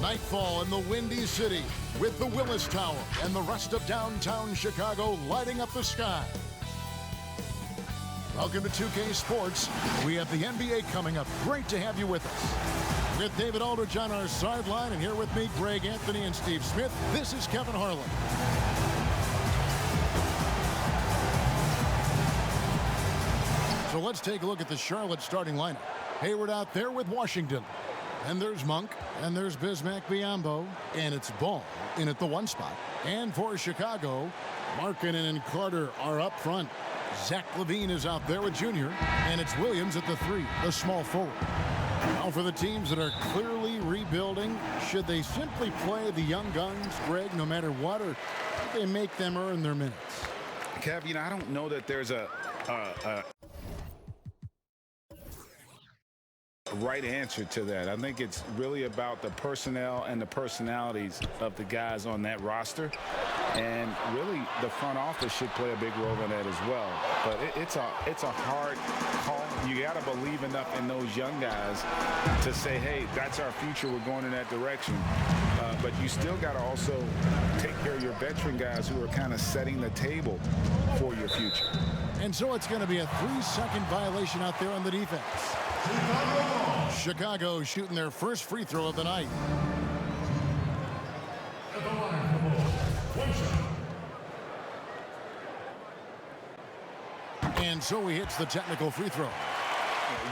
Nightfall in the Windy City with the Willis Tower and the rest of downtown Chicago lighting up the sky. Welcome to 2K Sports. We have the NBA coming up. Great to have you with us. With David Aldridge on our sideline, and here with me, Greg Anthony and Steve Smith, this is Kevin Harlan. So let's take a look at the Charlotte starting lineup. Hayward out there with Washington. And there's Monk, and there's Bismack Biyombo, and it's Ball in at the 1 spot. And for Chicago, Markkanen and Carter are up front. Zach LaVine is out there with Junior, and it's Williams at the 3, the small forward. Now for the teams that are clearly rebuilding, should they simply play the young guns, Greg, no matter what, or should they make them earn their minutes? Kev, I don't know that there's a right answer to that. I think it's really about the personnel and the personalities of the guys on that roster, and really the front office should play a big role in that as well. But it's a hard call. You got to believe enough in those young guys to say, hey, that's our future, we're going in that direction. But you still got to also take care of your veteran guys who are kind of setting the table for your future. And so it's going to be a 3-second violation out there on the defense. Chicago shooting their first free throw of the night. And so he hits the technical free throw.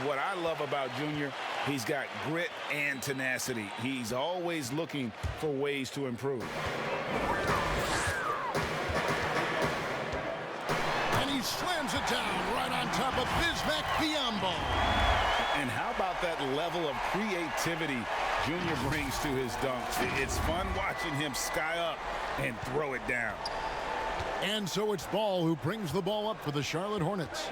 What I love about Junior, he's got grit and tenacity. He's always looking for ways to improve. And he slams it down right on top of Bismack Biyombo. And how about that level of creativity Junior brings to his dunks? It's fun watching him sky up and throw it down. And so it's Ball who brings the ball up for the Charlotte Hornets.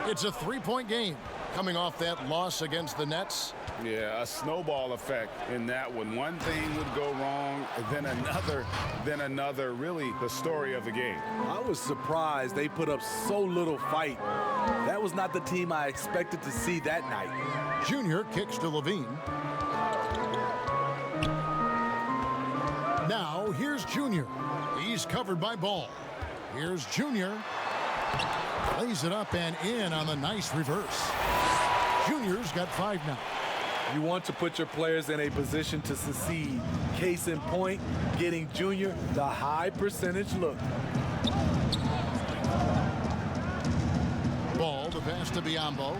It's a 3-point game coming off that loss against the Nets. Yeah, a snowball effect in that one. One thing would go wrong, then another, really the story of the game. I was surprised they put up so little fight. That was not the team I expected to see that night. Junior kicks to LaVine. Now here's Junior. He's covered by Ball. Here's Junior. Lays it up and in on the nice reverse. Junior's got 5 now. You want to put your players in a position to succeed. Case in point, getting Junior the high percentage look. Ball, the pass to Biyombo.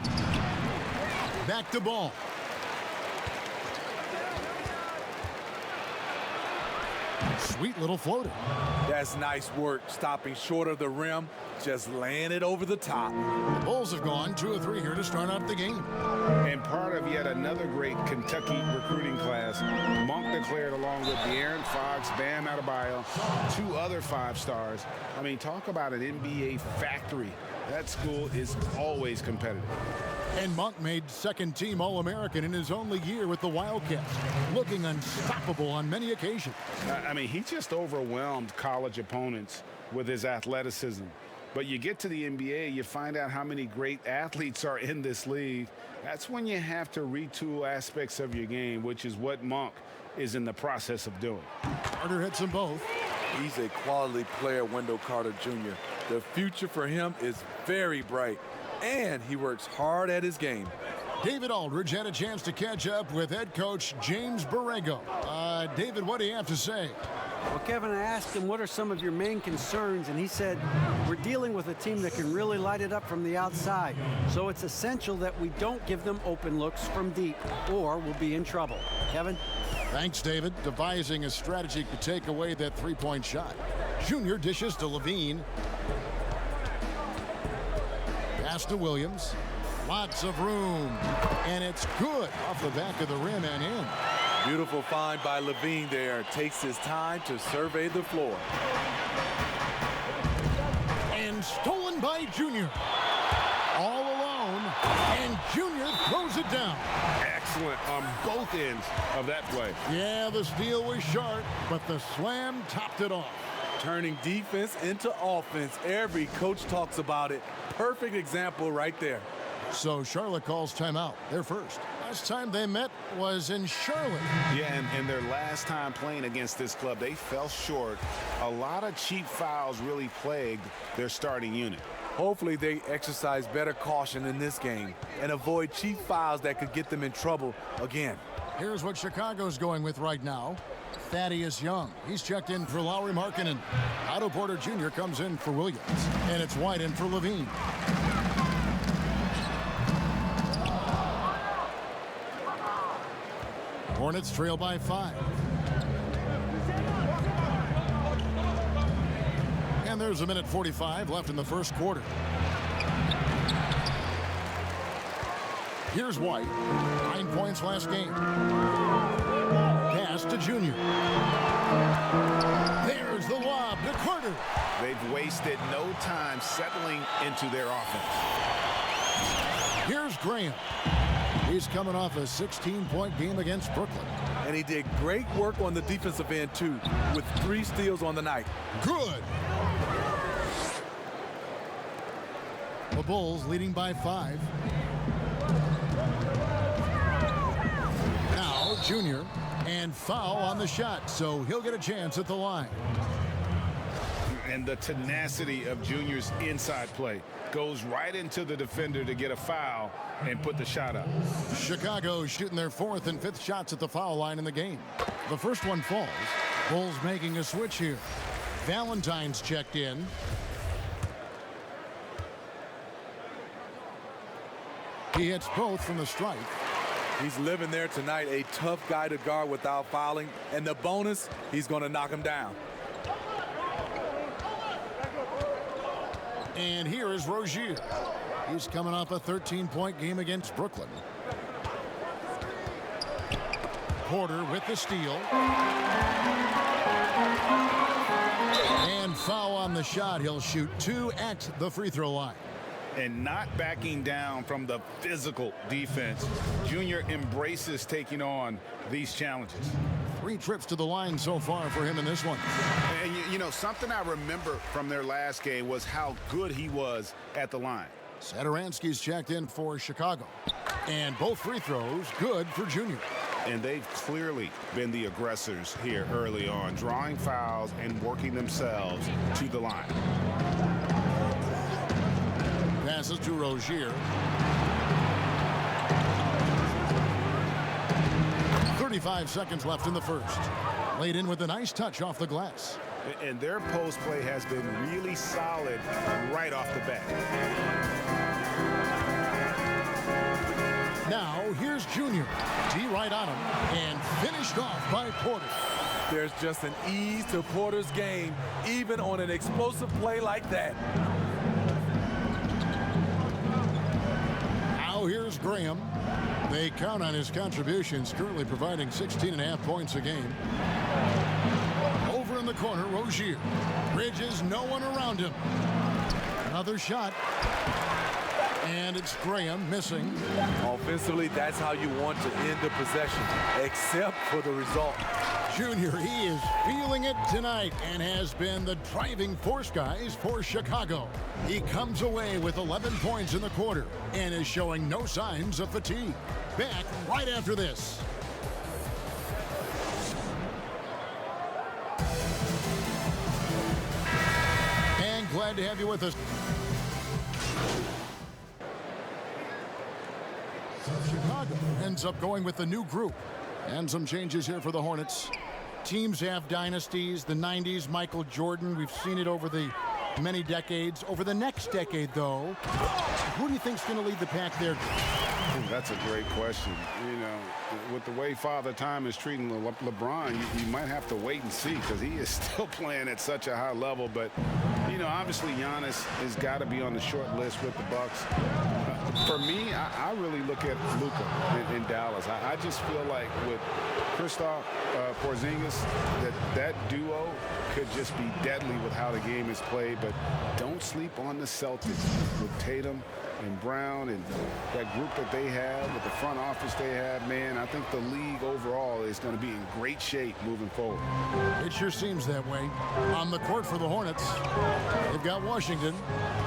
Back to Ball. Sweet little floater. That's nice work, stopping short of the rim, just laying it over the top. The Bulls have gone 2 of 3 here to start off the game. And part of yet another great Kentucky recruiting class, Monk declared along with De'Aaron Fox, Bam Adebayo, 2 other 5 stars. I mean, talk about an NBA factory. That school is always competitive. And Monk made 2nd-team All-American in his only year with the Wildcats, looking unstoppable on many occasions. I mean, he just overwhelmed college opponents with his athleticism. But you get to the NBA, you find out how many great athletes are in this league. That's when you have to retool aspects of your game, which is what Monk is in the process of doing. Carter hits them both. He's a quality player, Wendell Carter Jr. The future for him is very bright, and he works hard at his game. David Aldridge had a chance to catch up with head coach James Borrego. David, what do you have to say? Well, Kevin, I asked him, what are some of your main concerns? And he said, we're dealing with a team that can really light it up from the outside. So it's essential that we don't give them open looks from deep, or we'll be in trouble. Kevin? Thanks, David. Devising a strategy to take away that 3-point shot. Junior dishes to LaVine. Pass to Williams. Lots of room. And it's good off the back of the rim and in. Beautiful find by LaVine there. Takes his time to survey the floor. And stolen by Junior. All alone. And Junior throws it down. Excellent on both ends of that play. Yeah, the steal was sharp, but the slam topped it off. Turning defense into offense. Every coach talks about it. Perfect example right there. So Charlotte calls timeout. They're first Last time they met was in Charlotte. Yeah, and their last time playing against this club, they fell short. A lot of cheap fouls really plagued their starting unit. Hopefully they exercise better caution in this game and avoid cheap fouls that could get them in trouble again. Here's what Chicago's going with right now. Thaddeus Young. He's checked in for Lauri Markkanen. Otto Porter Jr. comes in for Williams. And it's White in for Levine. Hornets trail by 5. And there's a minute 45 left in the first quarter. Here's White. 9 points last game. Pass to Junior. There's the lob to Carter. They've wasted no time settling into their offense. Here's Graham. He's coming off a 16-point game against Brooklyn. And he did great work on the defensive end, too, with 3 steals on the night. Good. The Bulls leading by 5. Now Junior, and foul on the shot, so he'll get a chance at the line. And the tenacity of Junior's inside play goes right into the defender to get a foul and put the shot up. Chicago shooting their 4th and 5th shots at the foul line in the game. The first one falls. Bulls making a switch here. Valentine's checked in. He hits both from the stripe. He's living there tonight, a tough guy to guard without fouling. And the bonus, he's going to knock him down. And here is Rozier. He's coming off a 13-point game against Brooklyn. Porter with the steal. And foul on the shot. He'll shoot 2 at the free throw line. And not backing down from the physical defense. Junior embraces taking on these challenges. 3 trips to the line so far for him in this one. And you know, something I remember from their last game was how good he was at the line. Satoransky's checked in for Chicago. And both free throws good for Junior. And they've clearly been the aggressors here early on, drawing fouls and working themselves to the line. Passes to Rozier. 35 seconds left in the first. Laid in with a nice touch off the glass. And their post play has been really solid right off the bat. Now here's Junior. D right on him and finished off by Porter. There's just an ease to Porter's game, even on an explosive play like that. Now here's Graham. They count on his contributions, currently providing 16.5 points a game. Over in the corner, Rozier. Bridges, no one around him. Another shot. And it's Graham missing. Offensively, that's how you want to end the possession, except for the result. Junior, he is feeling it tonight and has been the driving force, guys, for Chicago. He comes away with 11 points in the quarter and is showing no signs of fatigue. Back right after this. And glad to have you with us. Chicago ends up going with the new group. And some changes here for the Hornets. Teams have dynasties. The 90s, Michael Jordan. We've seen it over the many decades. Over the next decade, though, who do you think's going to lead the pack there? That's a great question. You know, with the way Father Time is treating LeBron, you might have to wait and see because he is still playing at such a high level. But, you know, obviously Giannis has got to be on the short list with the Bucks. For me, I really look at Luka in Dallas. I just feel like with Kristaps Porzingis, that duo could just be deadly with how the game is played. But don't sleep on the Celtics with Tatum and Brown and that group that they have with the front office they have, man, I think the league overall is going to be in great shape moving forward. It sure seems that way. On the court for the Hornets, they've got Washington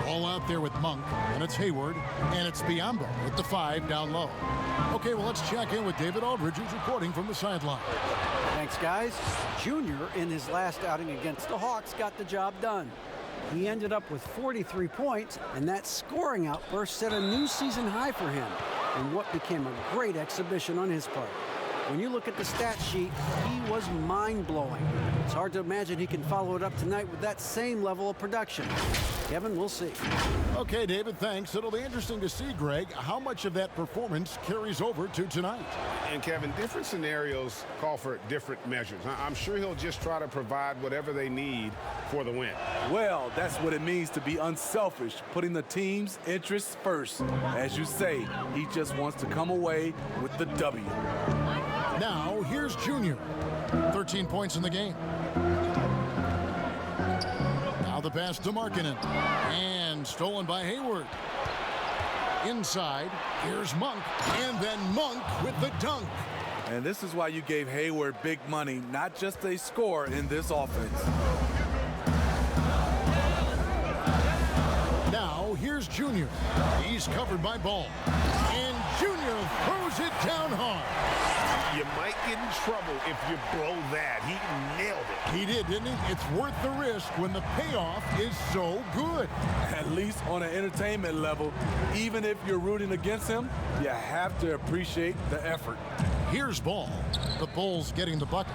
all out there with Monk, and it's Hayward, and it's Biyombo with the 5 down low. Okay, well, let's check in with David Aldridge, who's reporting from the sideline. Thanks, guys. Junior, in his last outing against the Hawks, got the job done. He ended up with 43 points, and that scoring outburst set a new season high for him in what became a great exhibition on his part. When you look at the stat sheet, he was mind-blowing. It's hard to imagine he can follow it up tonight with that same level of production. Kevin, we'll see. Okay, David, thanks. It'll be interesting to see, Greg, how much of that performance carries over to tonight. And, Kevin, different scenarios call for different measures. I'm sure he'll just try to provide whatever they need for the win. Well, that's what it means to be unselfish, putting the team's interests first. As you say, he just wants to come away with the W. Now, here's Junior. 13 points in the game. Now the pass to Markkanen. And stolen by Hayward. Inside, here's Monk. And then Monk with the dunk. And this is why you gave Hayward big money, not just a score in this offense. Now, here's Junior. He's covered by Ball. And Junior throws it down hard. You might get in trouble if you blow that. He nailed it. He did, didn't he? It's worth the risk when the payoff is so good. At least on an entertainment level, even if you're rooting against him, you have to appreciate the effort. Here's Ball. The Bulls getting the bucket.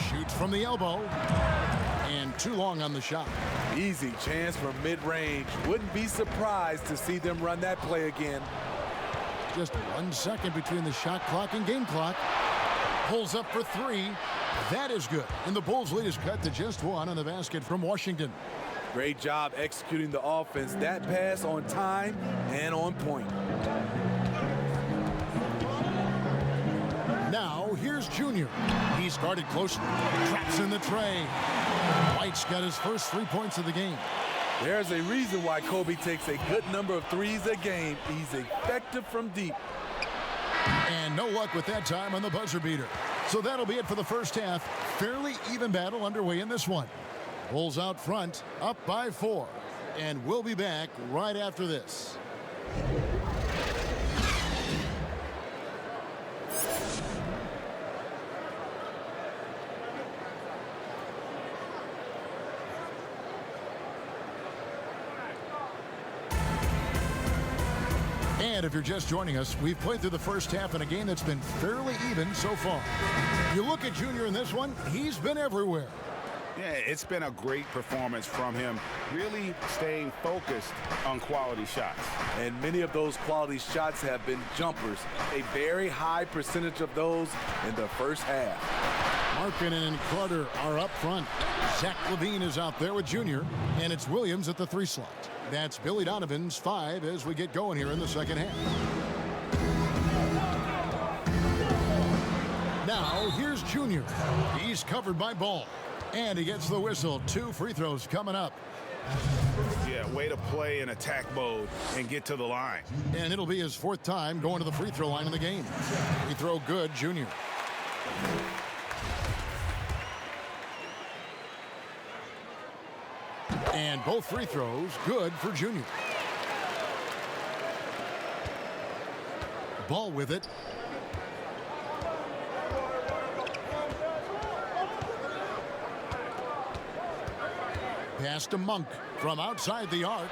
Shoots from the elbow. And too long on the shot. Easy chance from mid-range. Wouldn't be surprised to see them run that play again. Just 1 second between the shot clock and game clock. Pulls up for 3. That is good. And the Bulls' lead is cut to just 1 on the basket from Washington. Great job executing the offense. That pass on time and on point. Now, here's Junior. He's guarded closely. Traps in the tray. White's got his first 3 points of the game. There's a reason why Kobe takes a good number of threes a game. He's effective from deep. And no luck with that time on the buzzer beater. So that'll be it for the first half. Fairly even battle underway in this one. Bulls out front, up by 4. And we'll be back right after this. And if you're just joining us, we've played through the first half in a game that's been fairly even so far. You look at Junior in this one, he's been everywhere. Yeah, it's been a great performance from him, really staying focused on quality shots. And many of those quality shots have been jumpers. A very high percentage of those in the first half. Markkanen and Carter are up front. Zach LaVine is out there with Junior, and it's Williams at the 3 slot. That's Billy Donovan's 5 as we get going here in the second half. Now, here's Junior. He's covered by Ball. And he gets the whistle. 2 free throws coming up. Yeah, way to play in attack mode and get to the line. And it'll be his 4th time going to the free throw line in the game. Free throw good, Junior. And both free throws good for Junior. Ball with it. Pass to Monk from outside the arc.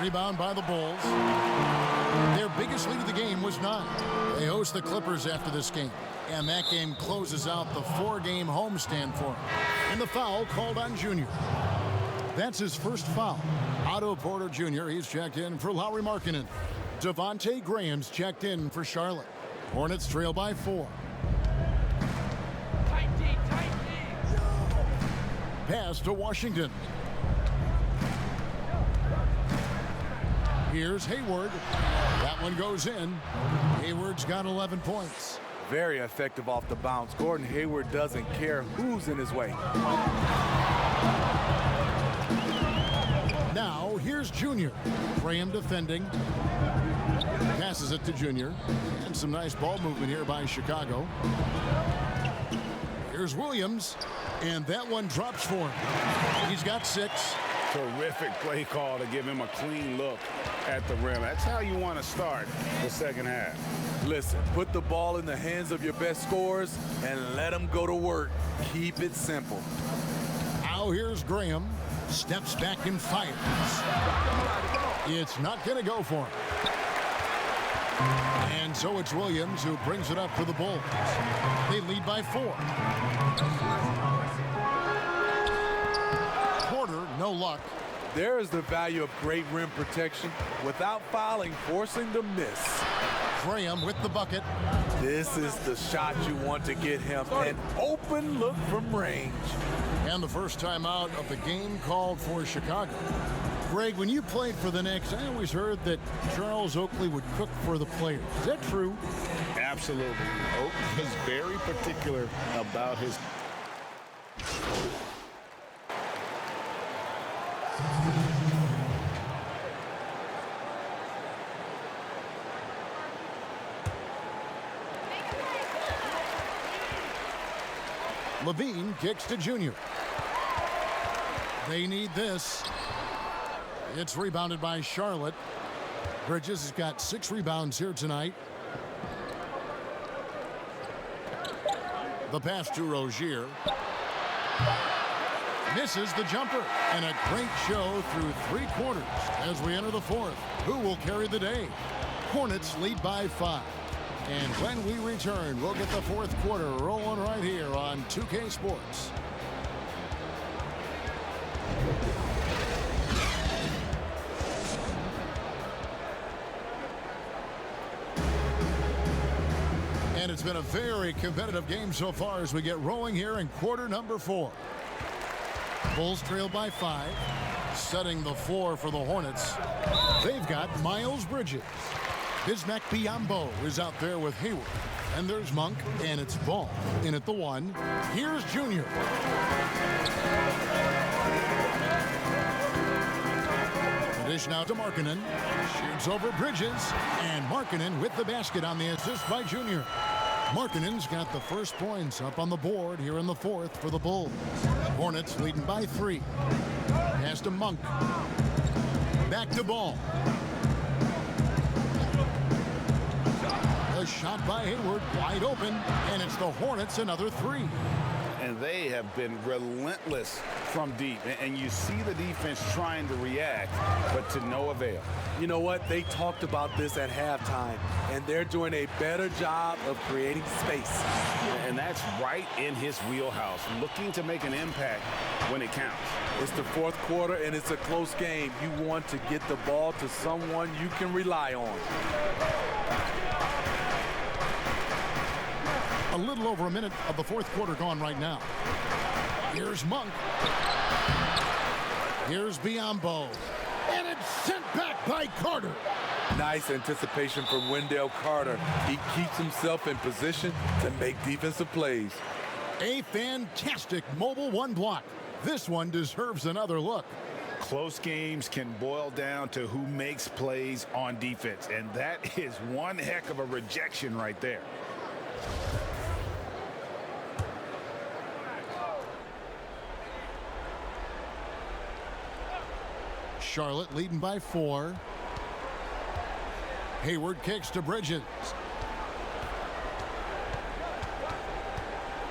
Rebound by the Bulls. Their biggest lead of the game was 9. They host the Clippers after this game. And that game closes out the 4-game homestand for him. And the foul called on Junior. That's his first foul. Otto Porter Jr., he's checked in for Lauri Markkanen. Devontae Graham's checked in for Charlotte. Hornets trail by 4. Pass to Washington. Here's Hayward. That one goes in. Hayward's got 11 points. Very effective off the bounce. Gordon Hayward doesn't care who's in his way. Now So here's Junior. Graham defending. Passes it to Junior. And some nice ball movement here by Chicago. Here's Williams. And that one drops for him. He's got 6. Terrific play call to give him a clean look at the rim. That's how you want to start the second half. Listen, put the ball in the hands of your best scorers and let them go to work. Keep it simple. Now here's Graham. Steps back and fires. It's not going to go for him. And so it's Williams who brings it up for the Bulls. They lead by 4. Porter, no luck. There is the value of great rim protection. Without fouling, forcing the miss. Graham with the bucket. This is the shot you want to get him. An open look from range. And the first time out of the game called for Chicago. Greg, when you played for the Knicks, I always heard that Charles Oakley would cook for the players. Is that true? Absolutely. Oak is very particular about his... Levine kicks to Junior. They need this. It's rebounded by Charlotte. Bridges has got 6 rebounds here tonight. The pass to Rozier. Misses the jumper. And a great show through 3 quarters as we enter the 4th. Who will carry the day? Hornets lead by 5. And when we return, we'll get the 4th quarter rolling right here on 2K Sports. And it's been a very competitive game so far as we get rolling here in quarter number 4. Bulls trail by 5, setting the floor for the Hornets. They've got Miles Bridges. Bismack Biyombo is out there with Hayward. And there's Monk, and it's Ball in at the 1. Here's Junior. Dish now to Markkanen. Shoots over Bridges. And Markkanen with the basket on the assist by Junior. Markkanen's got the first points up on the board here in the 4th for the Bulls. Hornets leading by 3. Pass to Monk. Back to Ball. A shot by Hayward, wide open, and it's the Hornets another 3. And they have been relentless from deep. And you see the defense trying to react, but to no avail. You know what? They talked about this at halftime, and they're doing a better job of creating space. And that's right in his wheelhouse, looking to make an impact when it counts. It's the 4th quarter, and it's a close game. You want to get the ball to someone you can rely on. A little over a minute of the 4th quarter gone right now. Here's Monk. Here's Biyombo. And it's sent back by Carter. Nice anticipation from Wendell Carter. He keeps himself in position to make defensive plays. A fantastic mobile 1 block. This one deserves another look. Close games can boil down to who makes plays on defense. And that is one heck of a rejection right there. Charlotte leading by 4. Hayward kicks to Bridges.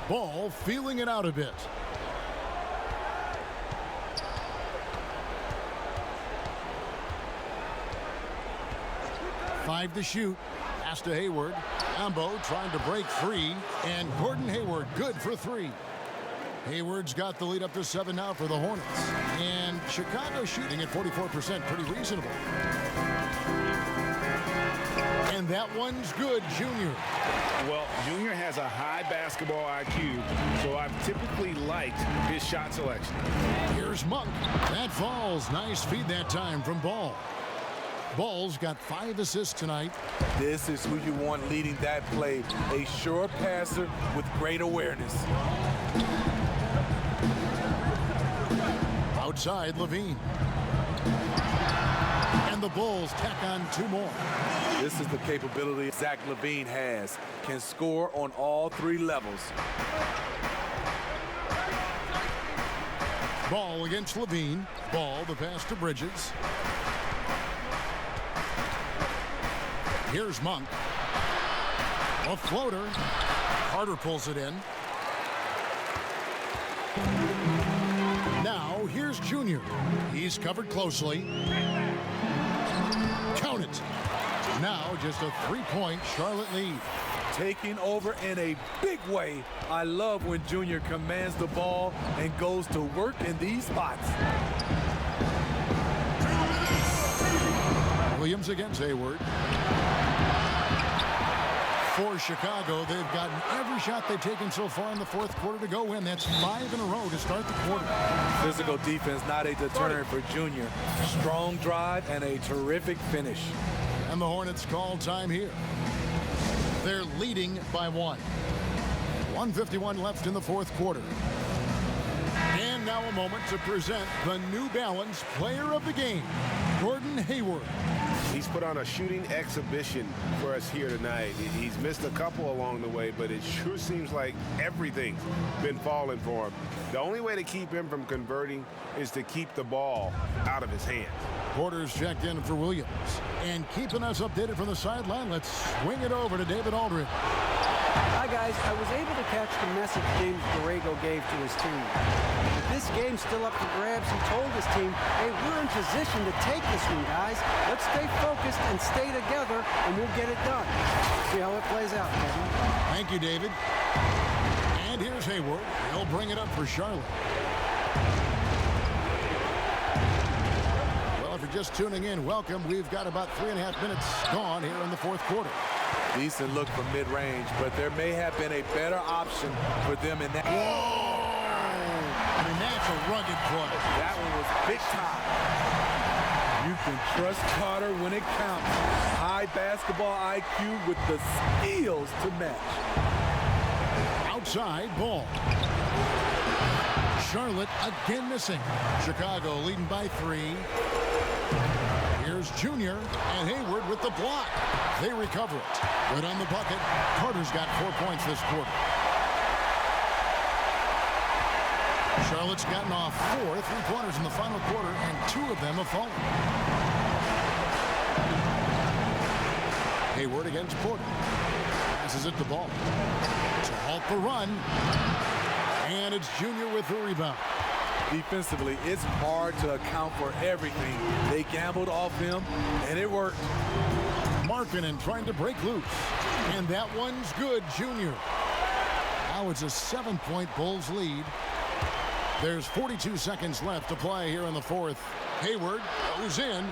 Ball feeling it out a bit. Five to shoot. Pass to Hayward. Ambo trying to break free. And Gordon Hayward good for 3. Hayward's got the lead up to 7 now for the Hornets. And Chicago shooting at 44%, pretty reasonable. And that one's good, Junior. Well, Junior has a high basketball IQ, so I've typically liked his shot selection. Here's Monk. That falls. Nice feed that time from Ball. Ball's got 5 assists tonight. This is who you want leading that play. A sure passer with great awareness. Outside, Levine. And the Bulls tack on 2 more. This is the capability Zach LaVine has. Can score on all 3 levels. Ball against Levine. Ball, the pass to Bridges. Here's Monk. A floater. Carter pulls it in. Now, here's Junior. He's covered closely. Count it. Now, just a 3-point Charlotte lead. Taking over in a big way. I love when Junior commands the ball and goes to work in these spots. Williams against Hayward. For Chicago, they've gotten every shot they've taken so far in the 4th quarter to go win. That's 5 in a row to start the quarter. Physical defense, not a deterrent for Junior. Strong drive and a terrific finish. And the Hornets call time here. They're leading by 1. 1:51 left in the 4th quarter. And now a moment to present the New Balance Player of the Game, Gordon Hayward. He's put on a shooting exhibition for us here tonight. He's missed a couple along the way, but it sure seems like everything's been falling for him. The only way to keep him from converting is to keep the ball out of his hands. Porter's checked in for Williams. And keeping us updated from the sideline, let's swing it over to David Aldridge. Hi, guys. I was able to catch the message James Borrego gave to his team. With this game's still up for grabs, he told his team, hey, we're in position to take this one, guys. Let's stay focused and stay together, and we'll get it done. See how it plays out, Kevin. Thank you, David. And here's Hayward. He'll bring it up for Charlotte. Well, if you're just tuning in, welcome. We've got about 3.5 minutes gone here in the 4th quarter. Decent look from mid-range, but there may have been a better option for them in that. Whoa! I mean, that's a rugged play. That one was big time. You can trust Carter when it counts. High basketball IQ with the skills to match. Outside ball. Charlotte again missing. Chicago leading by 3. Here's Junior and Hayward with the block. They recover it. Good on the bucket. Carter's got 4 points this quarter. Charlotte's gotten off 4 3-pointers in the final quarter, and 2 of them have fallen. Hayward against Porter. Passes it the ball. To halt the run. And it's Junior with the rebound. Defensively, it's hard to account for everything. They gambled off him, and it worked. Markkanen trying to break loose. And that one's good, Junior. Now it's a 7-point Bulls lead. There's 42 seconds left to play here in the 4th. Hayward goes in.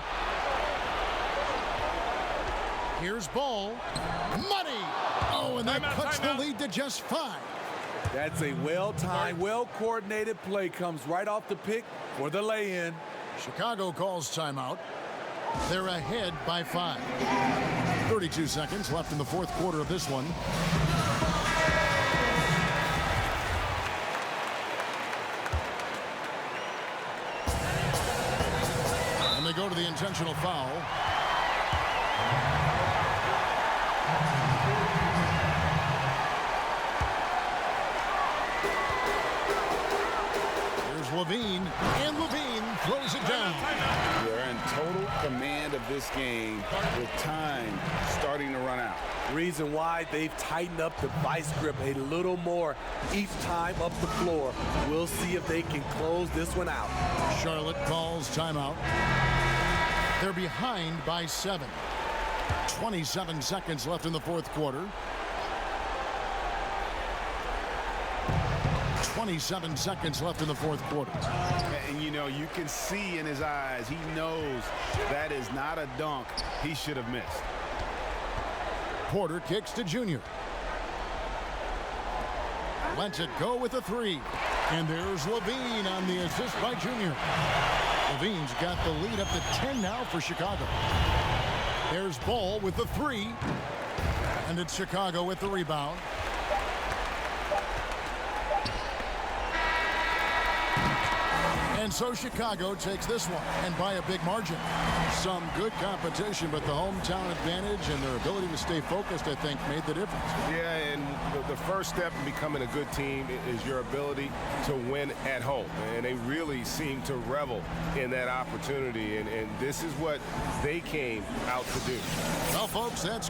Here's Ball. Money! Oh, and that cuts the lead to just 5. That's a well-timed, well-coordinated play. Comes right off the pick for the lay-in. Chicago calls timeout. They're ahead by 5. 32 seconds left in the 4th quarter of this one. And they go to the intentional foul. Levine, and Levine throws it down. They're in total command of this game with time starting to run out. Reason why they've tightened up the vice grip a little more each time up the floor. We'll see if they can close this one out. Charlotte calls timeout. They're behind by 7. 27 seconds left in the 4th quarter. 27 seconds left in the 4th quarter. And, you know, you can see in his eyes, he knows that is not a dunk he should have missed. Porter kicks to Junior. Lets it go with a 3. And there's Levine on the assist by Junior. Levine's got the lead up to 10 now for Chicago. There's Ball with the 3. And it's Chicago with the rebound. And so Chicago takes this one, and by a big margin. Some good competition, but the hometown advantage and their ability to stay focused, I think, made the difference. Yeah, and the first step in becoming a good team is your ability to win at home. And they really seem to revel in that opportunity, and this is what they came out to do. Well, folks, that's